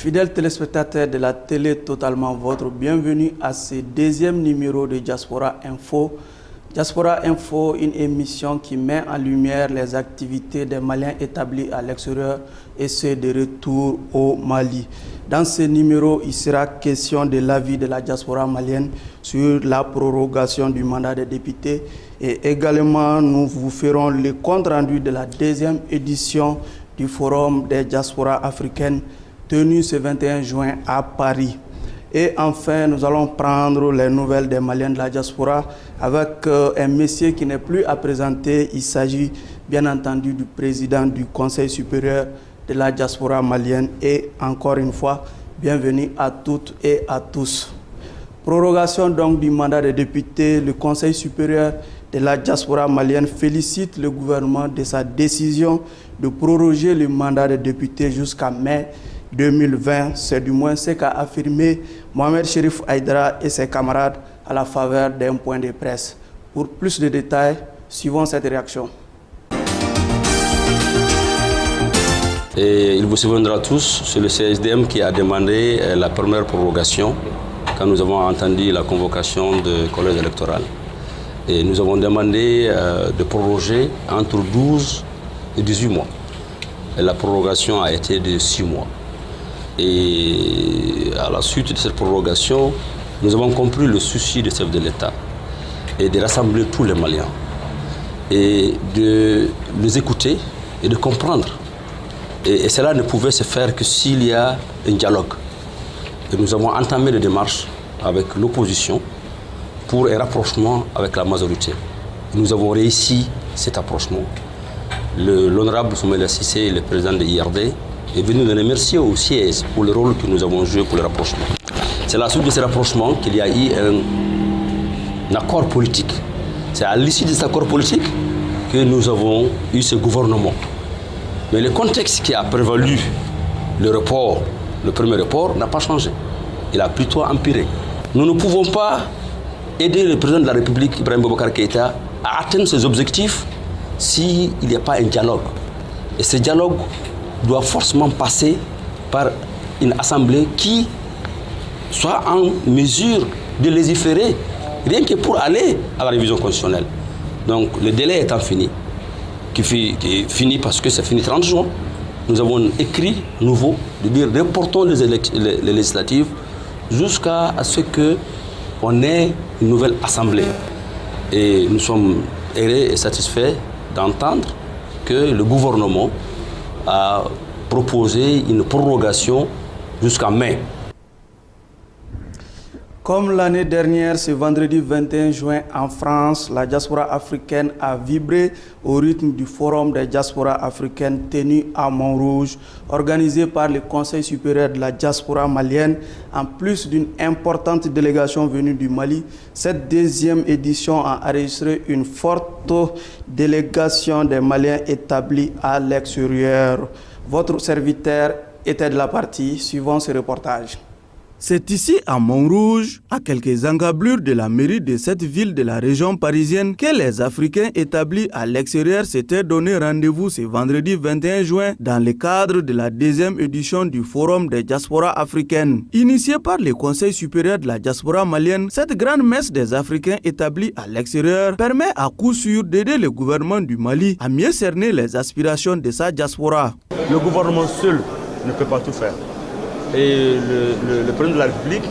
Fidèles téléspectateurs de la télé Totalement Votre, bienvenue à ce deuxième numéro de Diaspora Info. Diaspora Info, une émission qui met en lumière les activités des Maliens établis à l'extérieur et ceux de retour au Mali. Dans ce numéro, il sera question de l'avis de la diaspora malienne sur la prorogation du mandat des députés et également nous vous ferons le compte rendu de la deuxième édition du Forum des diasporas africaines tenu ce 21 juin à Paris. Et enfin, nous allons prendre les nouvelles des Maliens de la diaspora avec un monsieur qui n'est plus à présenter. Il s'agit bien entendu du président du Conseil supérieur de la diaspora malienne. Et encore une fois, bienvenue à toutes et à tous. Prorogation donc du mandat des députés, le Conseil supérieur de la diaspora malienne félicite le gouvernement de sa décision de proroger le mandat des députés jusqu'à mai 2020, c'est du moins ce qu'a affirmé Mohamed Cherif Aïdara et ses camarades à la faveur d'un point de presse. Pour plus de détails, suivons cette réaction. Et il vous souviendra tous, c'est le CSDM qui a demandé la première prorogation quand nous avons entendu la convocation du collège électoral. Et nous avons demandé de proroger entre 12 et 18 mois. Et la prorogation a été de 6 mois. Et à la suite de cette prorogation, nous avons compris le souci du chef de l'État et de rassembler tous les Maliens et de les écouter et de comprendre. Et cela ne pouvait se faire que s'il y a un dialogue. Et nous avons entamé des démarches avec l'opposition pour un rapprochement avec la majorité. Nous avons réussi cet approchement. L'honorable Soumaïla Cissé, le président de l'IRD, est venu nous remercier au siège pour le rôle que nous avons joué pour le rapprochement. C'est à la suite de ce rapprochement qu'il y a eu un accord politique. C'est à l'issue de cet accord politique que nous avons eu ce gouvernement. Mais le contexte qui a prévalu le premier report n'a pas changé. Il a plutôt empiré. Nous ne pouvons pas aider le président de la République, Ibrahim Boubacar Keïta, à atteindre ses objectifs s'il n'y a pas un dialogue. Et ce dialogue doit forcément passer par une assemblée qui soit en mesure de légiférer, rien que pour aller à la révision constitutionnelle. Donc le délai étant fini, qui est fini parce que c'est fini 30 juin, nous avons écrit nouveau de dire reportons les législatives jusqu'à ce qu'on ait une nouvelle assemblée. Et nous sommes heureux et satisfaits d'entendre que le gouvernement a proposé une prorogation jusqu'à mai. Comme l'année dernière, ce vendredi 21 juin en France, la diaspora africaine a vibré au rythme du Forum des diasporas africaines tenu à Montrouge, organisé par le Conseil supérieur de la diaspora malienne. En plus d'une importante délégation venue du Mali, cette deuxième édition a enregistré une forte délégation des Maliens établis à l'extérieur. Votre serviteur était de la partie. Suivons ce reportage. C'est ici, à Montrouge, à quelques encablures de la mairie de cette ville de la région parisienne, que les Africains établis à l'extérieur s'étaient donné rendez-vous ce vendredi 21 juin dans le cadre de la deuxième édition du Forum des diasporas africaines. Initiée par le Conseil supérieur de la diaspora malienne, cette grande messe des Africains établis à l'extérieur permet à coup sûr d'aider le gouvernement du Mali à mieux cerner les aspirations de sa diaspora. Le gouvernement seul ne peut pas tout faire. Et le président de la République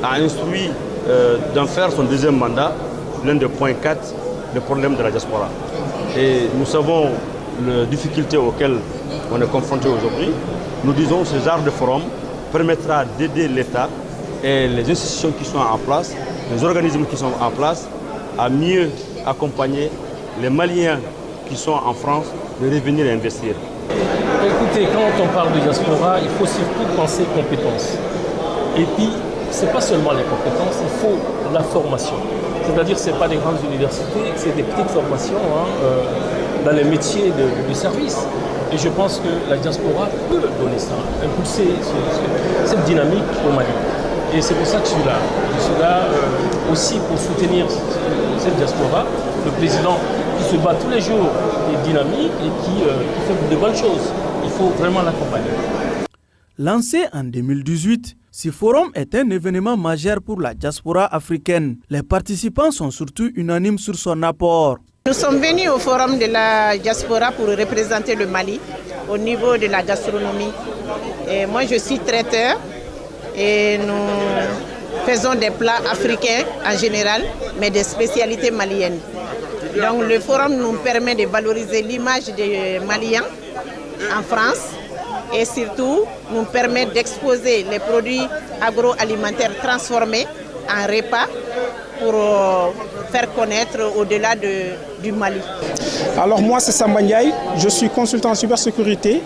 a instruit d'en faire son deuxième mandat, l'un des points 4, le problème de la diaspora. Et nous savons les difficultés auxquelles on est confronté aujourd'hui. Nous disons que ce genre de forum permettra d'aider l'État et les institutions qui sont en place, les organismes qui sont en place, à mieux accompagner les Maliens qui sont en France de revenir investir. Écoutez, quand on parle de diaspora, il faut surtout penser compétences. Et puis, ce n'est pas seulement les compétences, il faut la formation. C'est-à-dire que ce n'est pas des grandes universités, c'est des petites formations dans les métiers de service. Et je pense que la diaspora peut donner ça, impulser cette dynamique au Mali. Et c'est pour ça que je suis là. Je suis là aussi pour soutenir cette diaspora. Le président qui se bat tous les jours est dynamique et qui fait de bonnes choses. Il faut vraiment l'accompagner. Lancé en 2018, ce forum est un événement majeur pour la diaspora africaine. Les participants sont surtout unanimes sur son apport. Nous sommes venus au forum de la diaspora pour représenter le Mali au niveau de la gastronomie. Et moi je suis traiteur et nous faisons des plats africains en général, mais des spécialités maliennes. Donc le forum nous permet de valoriser l'image des Maliens en France et surtout nous permet d'exposer les produits agroalimentaires transformés en repas pour faire connaître au-delà du Mali. Alors moi c'est Samba Ndiaye, je suis consultant en cybersécurité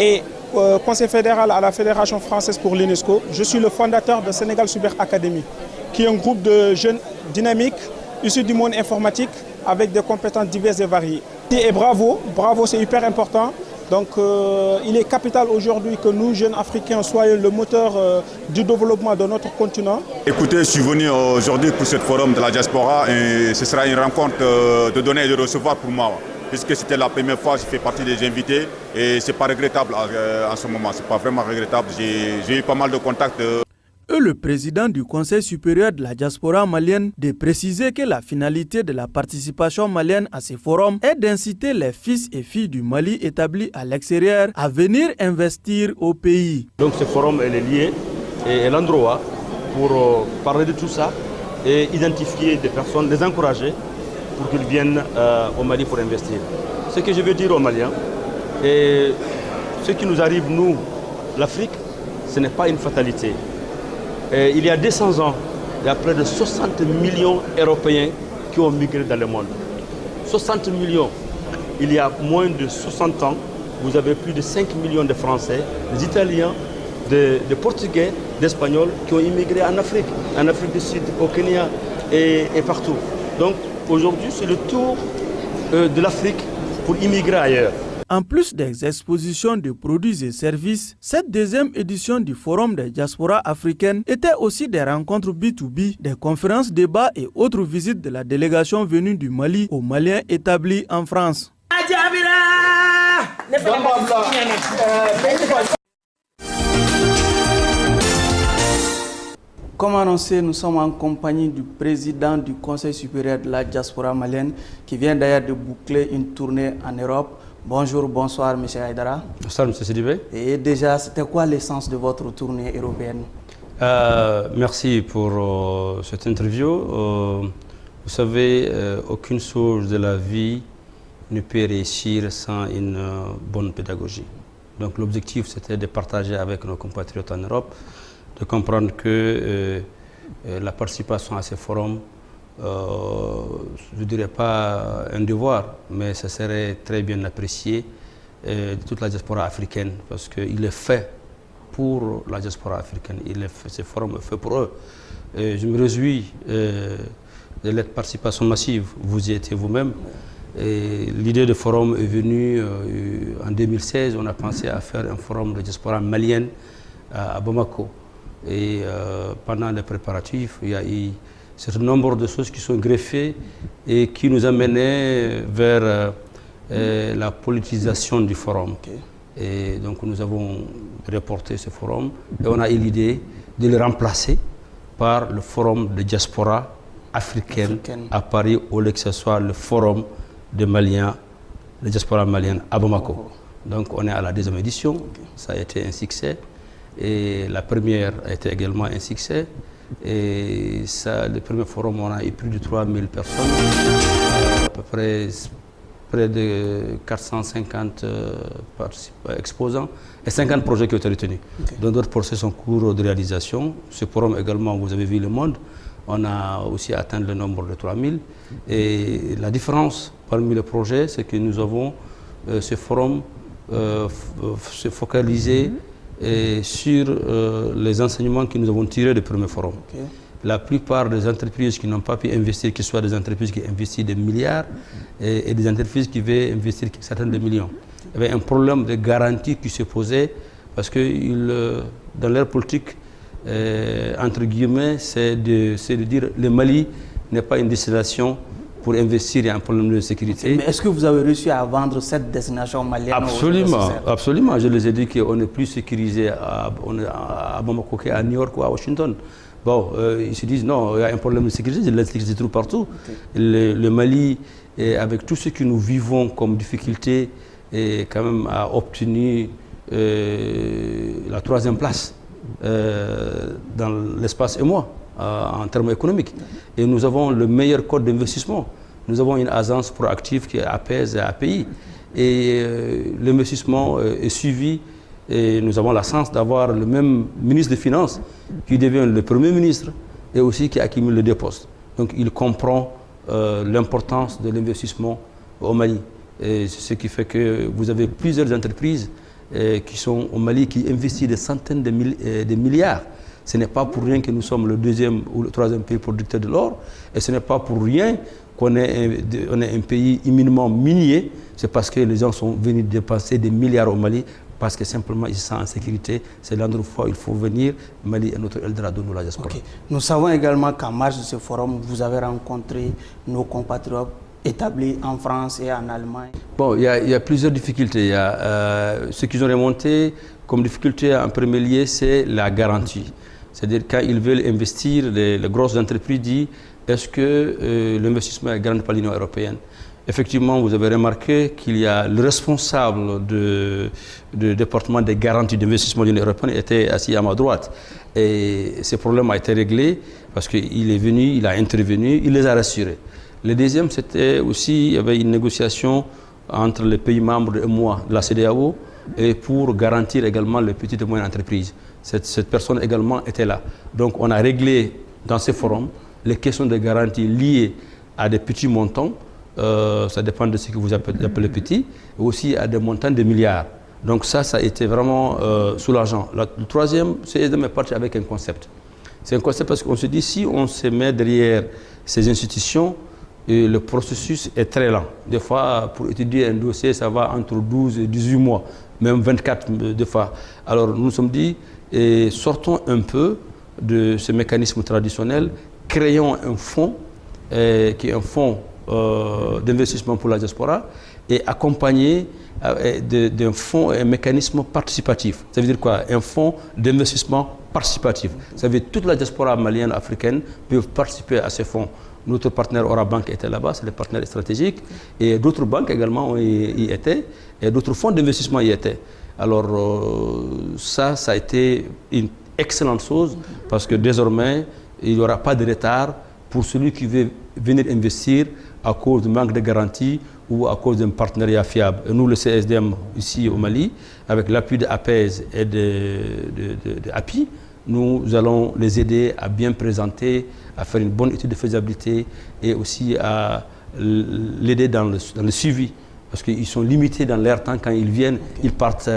et conseiller fédéral à la Fédération française pour l'UNESCO. Je suis le fondateur de Sénégal Cyber Academy, qui est un groupe de jeunes dynamiques issus du monde informatique avec des compétences diverses et variées. Et bravo c'est hyper important. Donc il est capital aujourd'hui que nous, jeunes Africains, soyons le moteur du développement de notre continent. Écoutez, je suis venu aujourd'hui pour ce forum de la diaspora et ce sera une rencontre de donner et de recevoir pour moi. Puisque c'était la première fois, je fais partie des invités et ce n'est pas regrettable en ce moment, ce n'est pas vraiment regrettable. J'ai eu pas mal de contacts. Le président du Conseil supérieur de la diaspora malienne de préciser que la finalité de la participation malienne à ce forum est d'inciter les fils et filles du Mali établis à l'extérieur à venir investir au pays. Donc ce forum est lié et est l'endroit pour parler de tout ça et identifier des personnes, les encourager pour qu'ils viennent au Mali pour investir. Ce que je veux dire aux Maliens, et ce qui nous arrive, nous, l'Afrique, ce n'est pas une fatalité. Et il y a 200 ans, il y a près de 60 millions d'Européens qui ont migré dans le monde. 60 millions. Il y a moins de 60 ans, vous avez plus de 5 millions de Français, des Italiens, des Portugais, d'Espagnols qui ont immigré en Afrique du Sud, au Kenya et partout. Donc aujourd'hui, c'est le tour de l'Afrique pour immigrer ailleurs. En plus des expositions de produits et services, cette deuxième édition du Forum des diasporas africaines était aussi des rencontres B2B, des conférences, débats et autres visites de la délégation venue du Mali aux Maliens établis en France. Comme annoncé, nous sommes en compagnie du président du Conseil supérieur de la diaspora malienne qui vient d'ailleurs de boucler une tournée en Europe. Bonjour, bonsoir M. Aïdara. Bonsoir M. Sidibé. Et déjà, c'était quoi l'essence de votre tournée européenne? Merci pour cette interview. Vous savez, aucune chose de la vie ne peut réussir sans une bonne pédagogie. Donc l'objectif, c'était de partager avec nos compatriotes en Europe, de comprendre que la participation à ces forums, je ne dirais pas un devoir, mais ça serait très bien apprécié de toute la diaspora africaine, parce qu'il est fait pour la diaspora africaine, ce forum est fait pour eux. Je me réjouis de la participation massive, vous y étiez vous-même. L'idée de forum est venue en 2016, on a pensé à faire un forum de diaspora malienne à Bamako. Et pendant les préparatifs, il y a eu un certain nombre de choses qui sont greffées et qui nous amenaient vers la politisation du forum. Okay. Et donc nous avons reporté ce forum et on a eu l'idée de le remplacer par le forum de diaspora africaine à Paris, au lieu que ce soit le forum de Maliens, de diaspora malienne à Bamako. Donc on est à la deuxième édition, ça a été un succès. Et la première a été également un succès. Et ça, le premier forum, on a eu plus de 3000 personnes, à peu près de 450 exposants et 50 projets qui ont été retenus. Okay. Donc d'autres projets sont en cours de réalisation. Ce forum également, vous avez vu le monde, on a aussi atteint le nombre de 3000. Et la différence parmi les projets, c'est que nous avons ce forum se focaliser sur les enseignements que nous avons tirés du premier forum. Okay. La plupart des entreprises qui n'ont pas pu investir, que ce soit des entreprises qui investissent des milliards et des entreprises qui veulent investir certaines de millions. Il y avait un problème de garantie qui se posait parce que dans leur politique, entre guillemets, c'est de dire que le Mali n'est pas une destination pour investir, il y a un problème de sécurité. Mais est-ce que vous avez réussi à vendre cette destination malienne? Absolument, absolument. Je les ai dit qu'on est plus sécurisé à Bamako qu'à New York ou à Washington. Bon, ils se disent non, il y a un problème de sécurité, l'électricité se trouve partout. Le Mali, avec tout ce que nous vivons comme difficulté, quand même a obtenu la 3e place dans l'espace émoi en termes économiques. Et nous avons le meilleur code d'investissement. Nous avons une agence proactive qui apaise API. Et l'investissement est suivi. Et nous avons la chance d'avoir le même ministre des Finances qui devient le Premier ministre et aussi qui accumule les 2 postes. Donc il comprend l'importance de l'investissement au Mali. Et ce qui fait que vous avez plusieurs entreprises qui sont au Mali qui investissent des centaines de milliards. Ce n'est pas pour rien que nous sommes le 2e ou le 3e pays producteur de l'or. Et ce n'est pas pour rien qu'on est un pays imminemment minier. C'est parce que les gens sont venus dépenser des milliards au Mali parce que simplement ils se sentent en sécurité. C'est l'endroit où il faut venir. Mali est notre Eldorado de la diaspora. Okay. Nous savons également qu'en marge de ce forum, vous avez rencontré nos compatriotes établis en France et en Allemagne. Bon, il y a plusieurs difficultés. Il y a, ce qu'ils ont remonté comme difficulté en premier lieu, c'est la garantie. C'est-à-dire quand ils veulent investir, les grosses entreprises disent est-ce que l'investissement est garanti par l'Union européenne? Effectivement, vous avez remarqué qu'il y a le responsable du département des garanties d'investissement de l'Union européenne était assis à ma droite. Et ce problème a été réglé parce qu'il est venu, il a intervenu, il les a rassurés. Le deuxième, c'était aussi, il y avait une négociation entre les pays membres de moi, de la CEDEAO, et pour garantir également les petites et moyennes entreprises. Cette personne également était là. Donc on a réglé dans ces forums les questions de garantie liées à des petits montants, ça dépend de ce que vous appelez petit, et aussi à des montants de milliards. Donc ça a été vraiment soulageant. Le troisième, c'est de partir avec un concept. C'est un concept parce qu'on se dit, si on se met derrière ces institutions, le processus est très lent. Des fois, pour étudier un dossier, ça va entre 12 et 18 mois, même 24 des fois. Alors nous nous sommes dit, sortons un peu de ce mécanisme traditionnel, créons un fonds, qui est un fonds d'investissement pour la diaspora, et accompagné d'un fonds, un mécanisme participatif. Ça veut dire quoi? Un fonds d'investissement participatif. Ça veut dire que toute la diaspora malienne, africaine peut participer à ce fonds. Notre partenaire Orabank était là-bas, c'est le partenaire stratégique, et d'autres banques également y étaient, et d'autres fonds d'investissement y étaient. Alors ça a été une excellente chose, parce que désormais, il n'y aura pas de retard pour celui qui veut venir investir à cause du manque de garantie ou à cause d'un partenariat fiable. Et nous, le CSDM, ici au Mali, avec l'appui de APES et de API, nous allons les aider à bien présenter, à faire une bonne étude de faisabilité et aussi à l'aider dans le suivi. Parce qu'ils sont limités dans leur temps quand ils viennent, ils partent,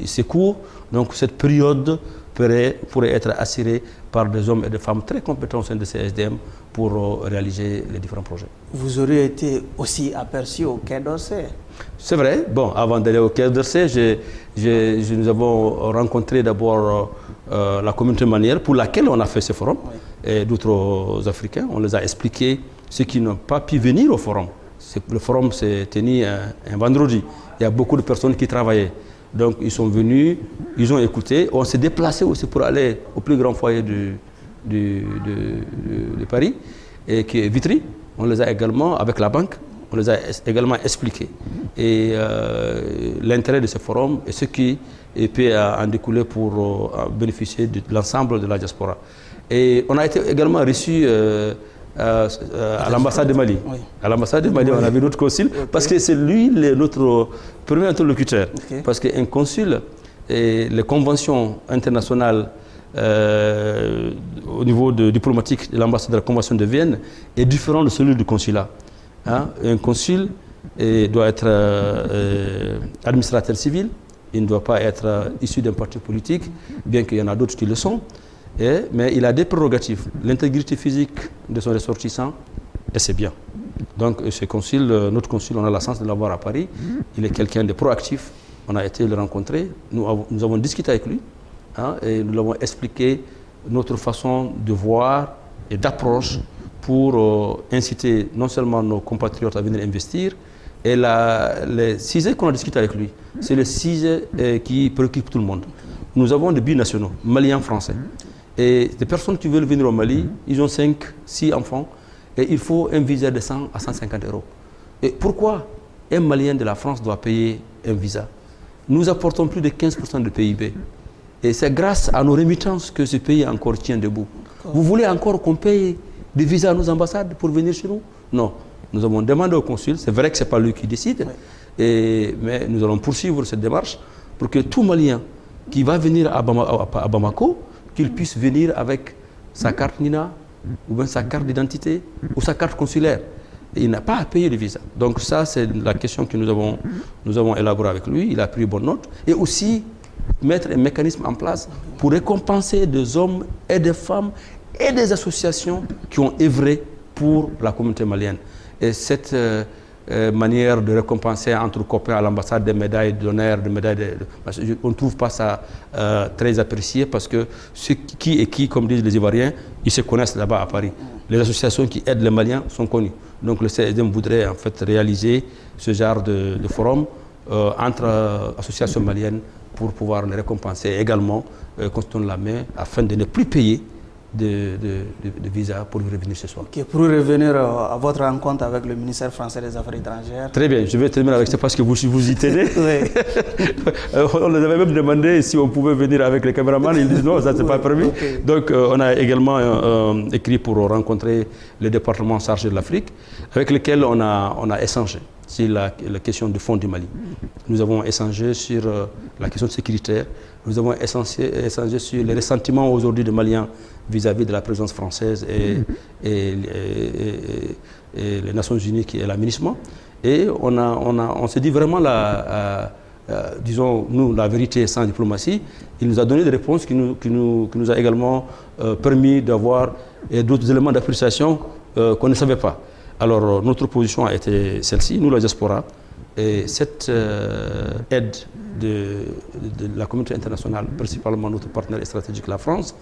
c'est court. Donc cette période pourrait être assurée par des hommes et des femmes très compétents au sein de CSDM pour réaliser les différents projets. Vous auriez été aussi aperçu au Quai d'Orsay. C'est vrai. Bon, avant d'aller au Quai d'Orsay, nous avons rencontré d'abord la communauté malienne pour laquelle on a fait ce forum, et d'autres Africains. On les a expliqué ceux qui n'ont pas pu venir au forum. Le forum s'est tenu un vendredi. Il y a beaucoup de personnes qui travaillaient. Donc ils sont venus, ils ont écouté. On s'est déplacé aussi pour aller au plus grand foyer de Paris, et qui est Vitry. On les a également, avec la banque, on les a également expliqués. Et l'intérêt de ce forum et ce qui peut en découler pour bénéficier de l'ensemble de la diaspora. Et on a été également reçus à l'ambassade de Mali. Oui. À l'ambassade de Mali, on avait notre consul, parce que c'est lui notre premier interlocuteur. Parce qu'un consul, et les conventions internationales au niveau diplomatique de l'ambassade de la Convention de Vienne est différent de celui du consulat. Hein? Un consul doit être administrateur civil, il ne doit pas être issu d'un parti politique, bien qu'il y en a d'autres qui le sont. Mais il a des prérogatives, l'intégrité physique de son ressortissant, et c'est bien. Donc ce consul, notre consul, on a la chance de l'avoir à Paris. Il est quelqu'un de proactif. On a été le rencontrer, nous avons discuté avec lui, hein, et nous l'avons expliqué notre façon de voir et d'approche pour inciter non seulement nos compatriotes à venir investir, et le sujet qu'on a discuté avec lui, c'est le sujet qui préoccupe tout le monde. Nous avons des binationaux, maliens, français. Et des personnes qui veulent venir au Mali, ils ont 5, 6 enfants, et il faut un visa de 100 à 150 euros. Et pourquoi un Malien de la France doit payer un visa? Nous apportons plus de 15% de PIB. Et c'est grâce à nos remittances que ce pays encore tient debout. Vous voulez encore qu'on paye des visas à nos ambassades pour venir chez nous? Non. Nous avons demandé au consul, c'est vrai que ce n'est pas lui qui décide, mais nous allons poursuivre cette démarche pour que tout Malien qui va venir à Bamako, qu'il puisse venir avec sa carte NINA, ou bien sa carte d'identité, ou sa carte consulaire. Et il n'a pas à payer le visa. Donc ça, c'est la question que nous avons élaborée avec lui. Il a pris bonne note. Et aussi, mettre un mécanisme en place pour récompenser des hommes et des femmes et des associations qui ont œuvré pour la communauté malienne. Et cette manière de récompenser entre copains à l'ambassade des médailles d'honneur, on ne trouve pas ça très apprécié parce que ceux qui, comme disent les Ivoiriens, ils se connaissent là-bas à Paris. Les associations qui aident les Maliens sont connues. Donc le CSDM voudrait en fait réaliser ce genre de forum entre associations maliennes pour pouvoir les récompenser et également qu'on se donne la main afin de ne plus payer de visa pour revenir ce soir. Okay, pour revenir à votre rencontre avec le ministère français des Affaires étrangères. Très bien, je vais terminer avec ça parce que vous y tenez. On les avait même demandé si on pouvait venir avec les caméramans, ils disent non, ça c'est pas permis. Okay. Donc on a également écrit pour rencontrer le département chargé de l'Afrique avec lequel on a échangé sur la question du fond du Mali. Nous avons échangé sur la question sécuritaire, nous avons échangé sur les ressentiments aujourd'hui des Maliens vis-à-vis de la présence française et les Nations Unies qui est l'aménagement. Et on s'est dit vraiment, disons, nous, la vérité sans diplomatie. Il nous a donné des réponses qui nous a également permis d'avoir d'autres éléments d'appréciation qu'on ne savait pas. Alors, notre position a été celle-ci, nous, la diaspora, et cette aide de la communauté internationale, principalement notre partenaire stratégique, la France,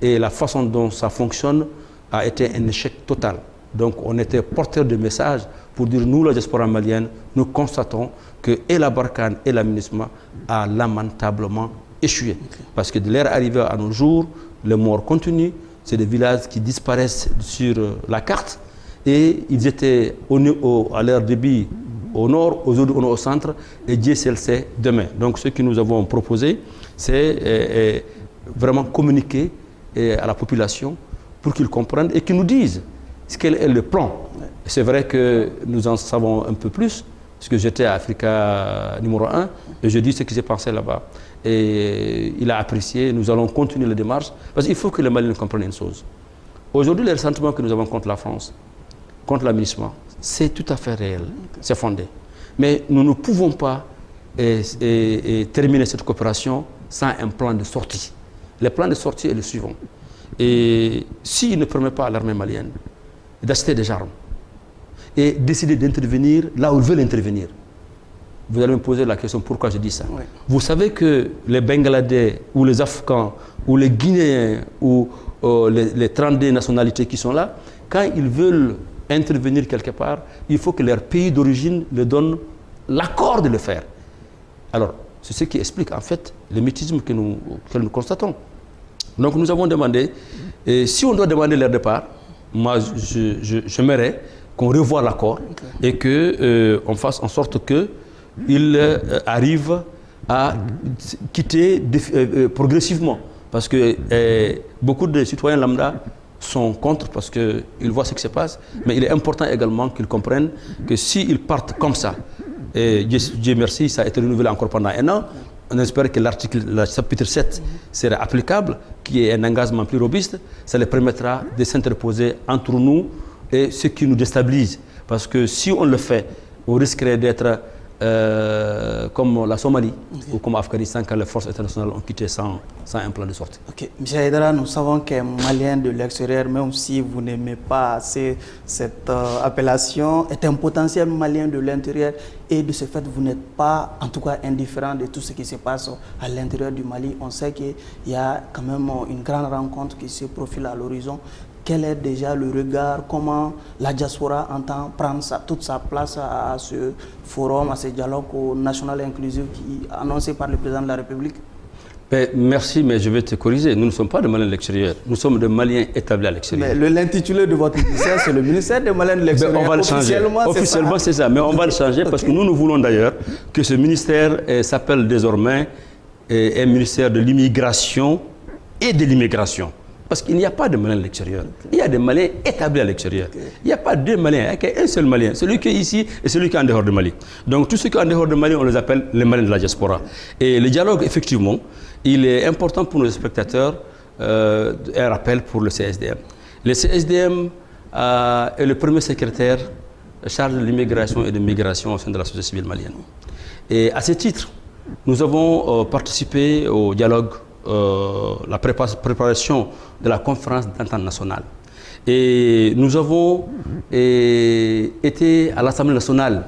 et la façon dont ça fonctionne a été un échec total. Donc, on était porteur de messages pour dire, nous, la diaspora malienne, nous constatons que et la Barkhane et la MINUSMA a lamentablement échoué. Okay. Parce que de l'ère arrivée à nos jours, les morts continuent, c'est des villages qui disparaissent sur la carte, et ils étaient à leur débit au nord, aujourd'hui on est au centre, et Dieu seul sait demain. Donc ce que nous avons proposé, c'est vraiment communiquer à la population pour qu'ils comprennent et qu'ils nous disent quel est le plan. C'est vrai que nous en savons un peu plus, parce que j'étais à Africa numéro 1, et je dis ce qui s'est passé là-bas. Et il a apprécié, nous allons continuer la démarche, parce qu'il faut que les Maliens comprennent une chose. Aujourd'hui, les ressentiments que nous avons contre la France, contre l'aménagement, c'est tout à fait réel, c'est fondé. Mais nous ne pouvons pas terminer cette coopération sans un plan de sortie. Le plan de sortie est le suivant. Et s'il ne permet pas à l'armée malienne d'acheter des armes et décider d'intervenir là où ils veulent intervenir, vous allez me poser la question pourquoi je dis ça. Oui. Vous savez que les Bangladais ou les Afghans ou les Guinéens ou les 32 nationalités qui sont là, quand ils veulent intervenir quelque part, il faut que leur pays d'origine leur donne l'accord de le faire. Alors, c'est ce qui explique en fait le mutisme que nous constatons. Donc nous avons demandé, et si on doit demander leur départ, moi j'aimerais qu'on revoie l'accord et qu'on fasse en sorte qu'ils arrivent à quitter progressivement. Parce que beaucoup de citoyens lambda sont contre parce qu'ils voient ce qui se passe, mais il est important également qu'ils comprennent que s'ils partent comme ça, et Dieu merci, ça a été renouvelé encore pendant 1 an, on espère que le chapitre 7 sera applicable, qui est un engagement plus robuste, ça les permettra de s'interposer entre nous et ce qui nous déstabilise. Parce que si on le fait, on risquerait d'être comme la Somalie ou comme l'Afghanistan quand les forces internationales ont quitté sans un plan de sortie. Ok, M. Haïdara, nous savons qu'un Malien de l'extérieur, même si vous n'aimez pas assez cette appellation, est un potentiel Malien de l'intérieur et de ce fait, vous n'êtes pas en tout cas indifférent de tout ce qui se passe à l'intérieur du Mali. On sait qu'il y a quand même une grande rencontre qui se profile à l'horizon. quel est déjà le regard, comment la diaspora entend prendre toute sa place à ce forum, à ce dialogue national inclusif annoncé par le président de la République? Merci, mais je vais te corriger. Nous ne sommes pas des Maliens de l'extérieur. Nous sommes des Maliens établis à l'extérieur. Mais l'intitulé de votre ministère, c'est le ministère des Maliens de l'extérieur. On va le changer. Officiellement, c'est ça. Mais on va le changer parce que nous voulons d'ailleurs que ce ministère s'appelle désormais un ministère de l'immigration et de l'immigration. Parce qu'il n'y a pas de Maliens de l'extérieur. Il y a des Maliens établis à l'extérieur. Il n'y a pas deux Maliens, il y a un seul Malien, celui qui est ici et celui qui est en dehors de Mali. Donc tous ceux qui sont en dehors de Mali, on les appelle les Maliens de la diaspora. Et le dialogue, effectivement, il est important pour nos spectateurs, un rappel pour le CSDM. Le CSDM est le premier secrétaire chargé de l'immigration et de migration au sein de la société civile malienne. Et à ce titre, nous avons participé au dialogue, la préparation de la conférence d'entente nationale. Et nous avons été à l'Assemblée nationale,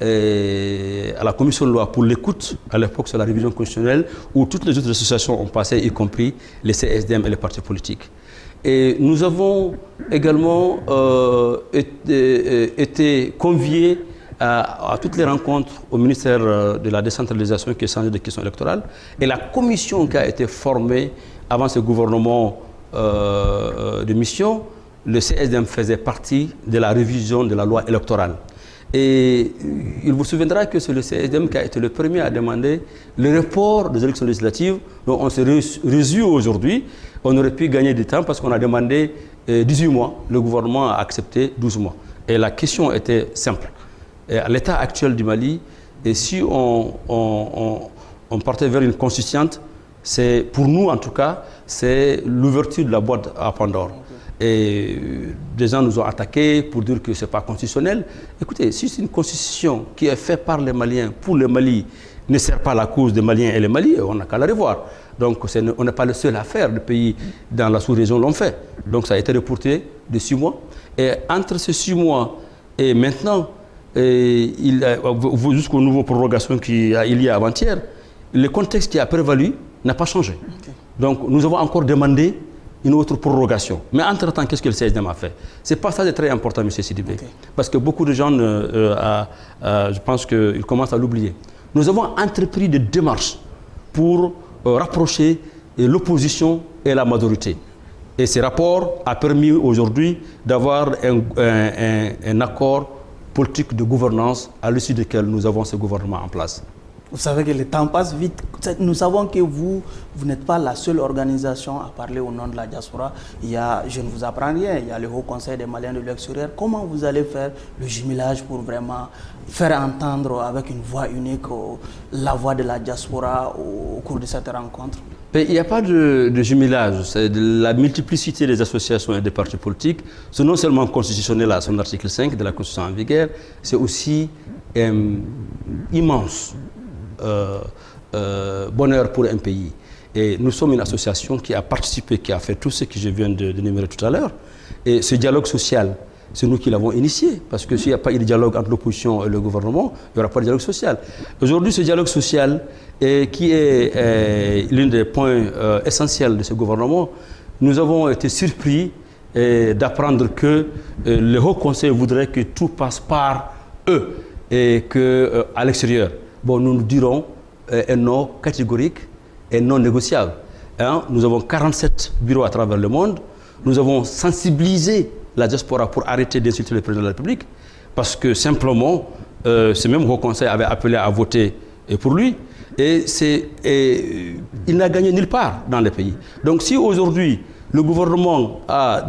à la commission de loi pour l'écoute, à l'époque sur la révision constitutionnelle, où toutes les autres associations ont passé, y compris les CSDM et les partis politiques. Et nous avons également été conviés à toutes les rencontres au ministère de la décentralisation qui est chargé des questions électorales. Et la commission qui a été formée avant ce gouvernement de mission, le CSDM faisait partie de la révision de la loi électorale. Et il vous souviendra que c'est le CSDM qui a été le premier à demander le report des élections législatives. Donc on s'est résout aujourd'hui. On aurait pu gagner du temps parce qu'on a demandé 18 mois. Le gouvernement a accepté 12 mois. Et la question était simple. Et à l'état actuel du Mali, et si on partait vers une constituante, c'est, pour nous en tout cas, c'est l'ouverture de la boîte à Pandore. Et des gens nous ont attaqués pour dire que ce n'est pas constitutionnel. Écoutez, si c'est une constitution qui est faite par les Maliens, pour le Mali, ne sert pas la cause des Maliens et les Mali, on n'a qu'à la revoir. Donc on n'est pas le seul à faire, les pays dans la sous-région l'ont fait. Donc ça a été reporté de 6 mois. Et entre ces 6 mois et maintenant, jusqu'aux nouvelles prorogations qu'il y a avant-hier, le contexte qui a prévalu n'a pas changé. Okay. Donc nous avons encore demandé une autre prorogation. Mais entre-temps, qu'est-ce que le CSDM a fait? Ce passage est très important, M. Sidibé, okay. Parce que beaucoup de gens, je pense qu'ils commencent à l'oublier. Nous avons entrepris des démarches pour rapprocher l'opposition et la majorité. Et ce rapport a permis aujourd'hui d'avoir un accord politique de gouvernance à l'issue duquel nous avons ce gouvernement en place. Vous savez que le temps passe vite. Nous savons que vous n'êtes pas la seule organisation à parler au nom de la diaspora. Il y a, je ne vous apprends rien, il y a le Haut Conseil des Maliens de l'extérieur. Comment vous allez faire le jumelage pour vraiment faire entendre avec une voix unique la voix de la diaspora au cours de cette rencontre? Il n'y a pas de jumelage, c'est de la multiplicité des associations et des partis politiques. C'est non seulement constitutionnel à son article 5 de la Constitution en vigueur, c'est aussi immense bonheur pour un pays. Et nous sommes une association qui a participé, qui a fait tout ce que je viens de énumérer tout à l'heure. Et ce dialogue social, c'est nous qui l'avons initié, parce que s'il n'y a pas eu de dialogue entre l'opposition et le gouvernement, il n'y aura pas de dialogue social. Aujourd'hui, ce dialogue social, qui est l'un des points essentiels de ce gouvernement, nous avons été surpris d'apprendre que le Haut Conseil voudrait que tout passe par eux et qu'à l'extérieur. Bon, nous dirons un non catégorique et non négociable. Nous avons 47 bureaux à travers le monde. Nous avons sensibilisé la diaspora pour arrêter d'insulter le président de la République, parce que simplement, ce même Haut Conseil avait appelé à voter pour lui, et il n'a gagné nulle part dans le pays. Donc si aujourd'hui, le gouvernement a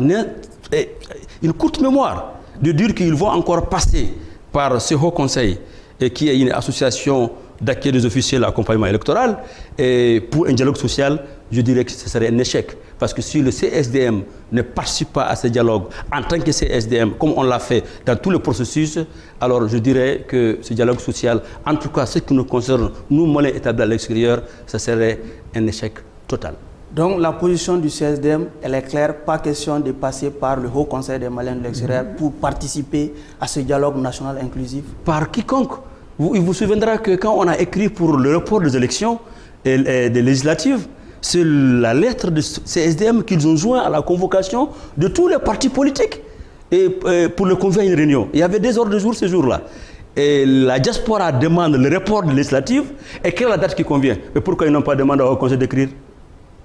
une courte mémoire de dire qu'ils vont encore passer par ce Haut Conseil, qui est une association d'accueil des officiels d'accompagnement électoral, et pour un dialogue social, je dirais que ce serait un échec. Parce que si le CSDM ne participe pas à ce dialogue en tant que CSDM, comme on l'a fait dans tout le processus, alors je dirais que ce dialogue social, en tout cas ce qui nous concerne, nous, Maliens établis à l'extérieur, ce serait un échec total. Donc la position du CSDM, elle est claire, pas question de passer par le Haut Conseil des Maliens de l'extérieur pour participer à ce dialogue national inclusif? Par quiconque. Il vous souviendra que quand on a écrit pour le report des élections et des législatives, c'est la lettre de CSDM qu'ils ont joint à la convocation de tous les partis politiques et pour le convier à une réunion. Il y avait des ordres de jour ce jour-là. Et la diaspora demande le report de législative et quelle est la date qui convient. Mais pourquoi ils n'ont pas demandé au Conseil d'écrire?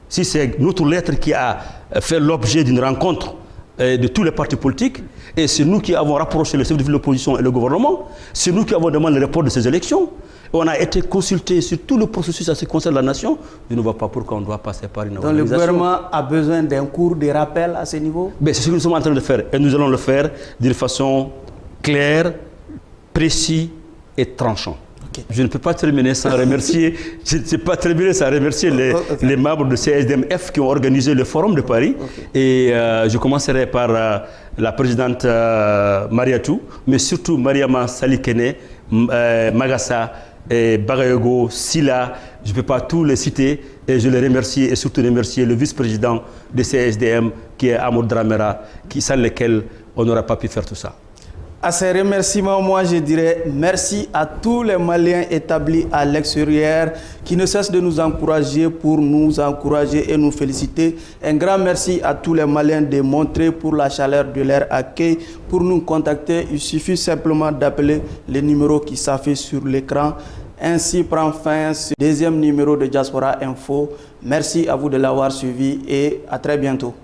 Si c'est notre lettre qui a fait l'objet d'une rencontre de tous les partis politiques, et c'est nous qui avons rapproché le chef de l'opposition et le gouvernement, c'est nous qui avons demandé le report de ces élections, et on a été consulté sur tout le processus à ce qui concerne la nation, je ne vois pas pourquoi on doit passer par une organisation. Donc le gouvernement a besoin d'un cours de rappel à ce niveau? C'est ce que nous sommes en train de faire, et nous allons le faire d'une façon claire, précise et tranchante. Je ne peux pas terminer sans remercier, les membres de CSDMF qui ont organisé le Forum de Paris. Et je commencerai par la présidente Mariatou, mais surtout Mariama Salikene, Magassa, Bagayogo, Silla. Je ne peux pas tous les citer et je les remercie et surtout remercier le vice-président de CSDM qui est Amour Dramera, sans lequel on n'aurait pas pu faire tout ça. À ces remerciements, moi je dirais merci à tous les Maliens établis à l'extérieur qui ne cessent de nous encourager pour nous encourager et nous féliciter. Un grand merci à tous les Maliens de montrer pour la chaleur de leur accueil. Pour nous contacter, il suffit simplement d'appeler les numéros qui s'affichent sur l'écran. Ainsi prend fin ce deuxième numéro de Diaspora Info. Merci à vous de l'avoir suivi et à très bientôt.